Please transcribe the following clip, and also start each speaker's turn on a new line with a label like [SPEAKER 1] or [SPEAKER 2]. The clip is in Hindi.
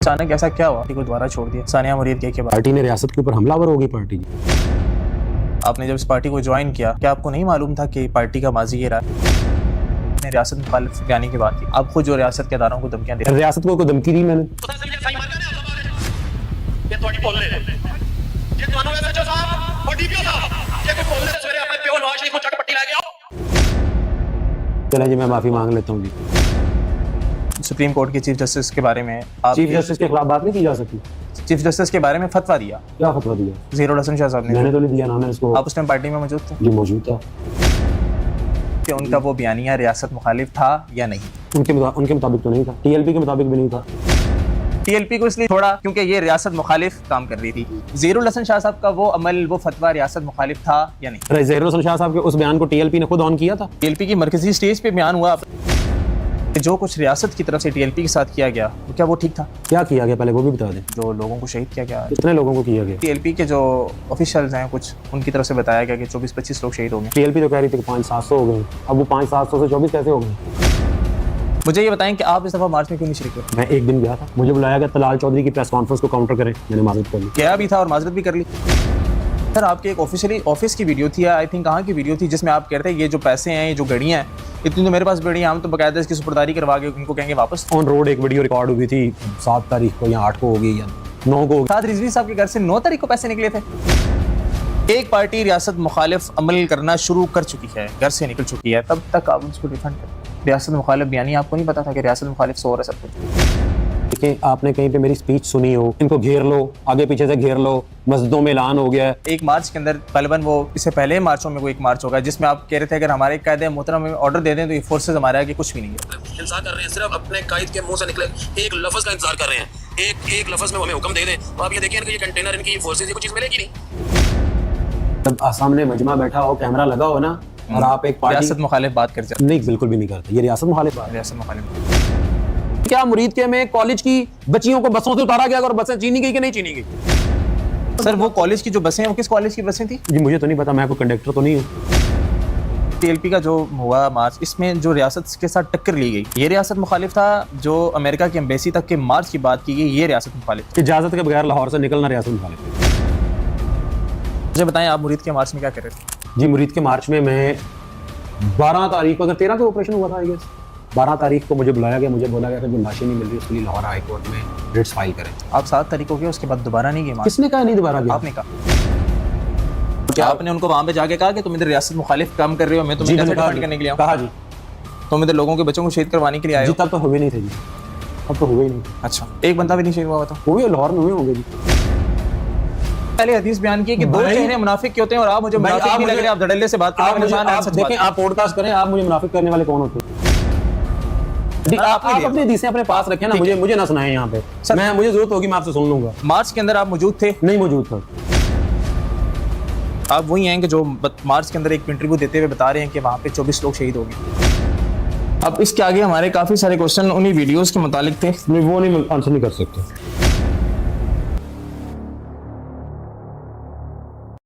[SPEAKER 1] अचानक ऐसा क्या हुआ पार्टी को दोबारा छोड़ दिया सानिया मुरीद के बाद?
[SPEAKER 2] पार्टी ने रियासत के ऊपर हमलावर हो गई पार्टी।
[SPEAKER 1] आपने जब इस पार्टी को ज्वाइन किया, क्या आपको नहीं मालूम था कि पार्टी का माजी ये रहा है? रियासत मुखालिफ बयानी की बात की, आप खुद जो रियासत के अदारों को धमकियां दे,
[SPEAKER 2] रियासत को धमकी दी मैंने। चले जी, मैं माफी मांग लेता हूँ जी।
[SPEAKER 1] सुप्रीम कोर्ट के चीफ जस्टिस के बारे में आप
[SPEAKER 2] चीफ जस्टिस के खिलाफ बात नहीं की जा सकती।
[SPEAKER 1] चीफ जस्टिस के बारे में फतवा दिया,
[SPEAKER 2] क्या फतवा दिया?
[SPEAKER 1] ज़हीरुल हसन शाह साहब ने।
[SPEAKER 2] मैंने तो नहीं दिया ना, मैं इसको।
[SPEAKER 1] आप उस टाइम पार्टी में मौजूद थे?
[SPEAKER 2] जी मौजूद था।
[SPEAKER 1] कि उनका वो बयानिया रियासत मुखालिफ था या नहीं?
[SPEAKER 2] उनके मुताबिक तो नहीं था, टीएलपी के मुताबिक भी नहीं था।
[SPEAKER 1] टीएलपी को इसलिए छोड़ा क्योंकि ये रियासत मुखालिफ काम कर रही थी। ज़हीरुल हसन शाह साहब का वो अमल, वो फतवा रियासत मुखालिफ था या नहीं?
[SPEAKER 2] ज़हीरुल हसन शाह साहब के उस बयान को टीएलपी ने खुद ऑन किया था।
[SPEAKER 1] टीएलपी की मरकजी स्टेज पे बयान हुआ जो कुछ रियासत की तरफ से टीएलपी के साथ किया गया, क्या वो ठीक था?
[SPEAKER 2] क्या किया गया पहले वो भी बता दें।
[SPEAKER 1] जो लोगों को शहीद किया गया,
[SPEAKER 2] कितने लोगों को किया गया?
[SPEAKER 1] टीएलपी के जो ऑफिशियल्स हैं कुछ, उनकी तरफ से बताया गया कि 24-25 लोग शहीद हो गए।
[SPEAKER 2] टीएलपी तो कह रही थी कि 500-700 हो गए, अब वो 500-700 से 24 कैसे हो गए?
[SPEAKER 1] मुझे ये बताएं कि आप इस दफा मार्च में क्यों नहीं शरीक हुए?
[SPEAKER 2] मैं एक दिन गया था, मुझे बुलाया गया तलाल चौधरी की प्रेस कॉन्फ्रेंस को काउंटर करें, मैंने माजरत कर ली।
[SPEAKER 1] गया भी था और माजरत भी कर ली। सर आपकी एक ऑफिशियली ऑफिस की वीडियो थी, आई थिंक कहाँ की वीडियो थी, जिसमें आप कहते हैं ये जो पैसे हैं, ये जो गाड़ियाँ हैं, इतनी तो मेरे पास बड़ी, हम तो बकायदा इसकी सुपुर्दारी करवा के उनको कहेंगे वापस।
[SPEAKER 2] ऑन रोड एक वीडियो रिकॉर्ड हुई थी 7 तारीख को या 8 को होगी या 9 को।
[SPEAKER 1] साथ रिजवी साहब के घर से 9 तारीख को पैसे निकले थे। एक पार्टी रियासत मुखालिफ अमल करना शुरू कर चुकी है, घर से निकल चुकी है, तब तक आप उसको डिफेंड करें। रियासत मुखालिफ बयानी आपको नहीं पता था कि रियासत मुखालिफ से हो रहा है सब कुछ?
[SPEAKER 2] देखिए, आपने कहीं पे मेरी स्पीच सुनी हो, इनको घेर लो, आगे पीछे से घेर लो, मस्जिदों में ऐलान हो गया है।
[SPEAKER 1] एक मार्च के अंदर गलबन वो इससे पहले मार्चों में कोई एक मार्च होगा जिसमें आप कह रहे थे अगर हमारे कायदे मोहतरम में ऑर्डर दे दें तो ये फोर्सेज हमारे आगे कुछ भी नहीं है।
[SPEAKER 3] इंतजार कर रहे हैं, सिर्फ अपने कायद के मुंह से निकले एक लफ्ज का इंतजार कर रहे हैं। एक लफ्ज में वो हमें हुक्म दे दें तो आप ये देखिए इनके ये कंटेनर, इनकी फोर्सेज, ये कुछ चीज मिलेगी नहीं।
[SPEAKER 2] जब सामने मजमा बैठा हो, कैमरा लगा हो ना, और आप एक पार्टी
[SPEAKER 1] रियासत मुखालिफ बात कर जाते?
[SPEAKER 2] नहीं, बिल्कुल भी नहीं करते, ये रियासत मुखालिफ बात है।
[SPEAKER 1] रियासत मुखालिफ
[SPEAKER 2] क्या मुरीद के में कॉलेज की बच्चियों को बसों से उतारा गया और बसें चीनी गई कि नहीं चीनी गई?
[SPEAKER 1] सर वो कॉलेज की जो बसें हैं वो किस कॉलेज की बसें थी?
[SPEAKER 2] जी मुझे तो नहीं पता, मैं कोई कंडक्टर तो नहीं हूँ।
[SPEAKER 1] टीएलपी का जो हुआ मार्च, इसमें जो रियासत के साथ टक्कर ली गई, ये रियासत मुखालिफ था? जो अमेरिका की एम्बेसी तक के मार्च की बात की गई, ये रियासत मुखालिफ?
[SPEAKER 2] इजाजत के बगैर लाहौर से निकलना रियासत मुखालिफ।
[SPEAKER 1] मुझे बताएं आप मुरीद के मार्च में क्या कर रहे थे?
[SPEAKER 2] जी मुरीद के मार्च में मैं 12 तारीख को, अगर 13 को ऑपरेशन हुआ था आई गेस, 12 तारीख को मुझे बुलाया गया, मुझे बोला गया कि जो लाशें नहीं मिल रही उसके लिए लाहौर हाई कोर्ट में रिट्स फाइल करें।
[SPEAKER 1] आप 7 तारीख को गए, उसके बाद दोबारा नहीं गए मार्च?
[SPEAKER 2] किसने कहा नहीं दोबारा गया?
[SPEAKER 1] आपने कहा। क्या आपने उनको वहां पे जाके कहा कि तुम इधर रियासत मुखालिफ काम कर रहे हो, मैं तुम्हें कैसे डिफेंड करने के लिए आऊं?
[SPEAKER 2] कहा जी।
[SPEAKER 1] तुम इधर लोगों के बच्चों को शहीद करवाने के लिए आए हो?
[SPEAKER 2] तब तो हुए नहीं थे जी, अब तो हुए ही नहीं।
[SPEAKER 1] अच्छा, एक बंदा भी नहीं शहीद हुआ था?
[SPEAKER 2] हुए, लाहौर में हुए होंगे जी।
[SPEAKER 1] पहले हदीस बयान की कि दो चेहरे मुनाफिक के होते हैं और आप मुझे मुनाफिक नहीं लग रहे, आप धड़ल्ले से बात कर रहे हैं।
[SPEAKER 2] आप देखें, आप पॉडकास्ट करें, आप मुझे मुनाफिक करने वाले कौन होते हैं? आप अपनी हदीसें अपने पास रखें ना, मुझे ना सुनाएं यहाँ पे। मैं मुझे जरूरत होगी मैं आपसे सुन लूंगा।
[SPEAKER 1] मार्च के अंदर आप मौजूद थे?
[SPEAKER 2] नहीं मौजूद था।
[SPEAKER 1] आप वही हैं कि जो मार्च के अंदर एक इंटरव्यू देते हुए बता रहे हैं कि वहाँ पे 24 लोग शहीद हो गए। अब इसके आगे हमारे काफी सारे क्वेश्चन उन्हीं वीडियोस के मुतालिक थे,
[SPEAKER 2] वो नहीं आंसर नहीं कर सकते।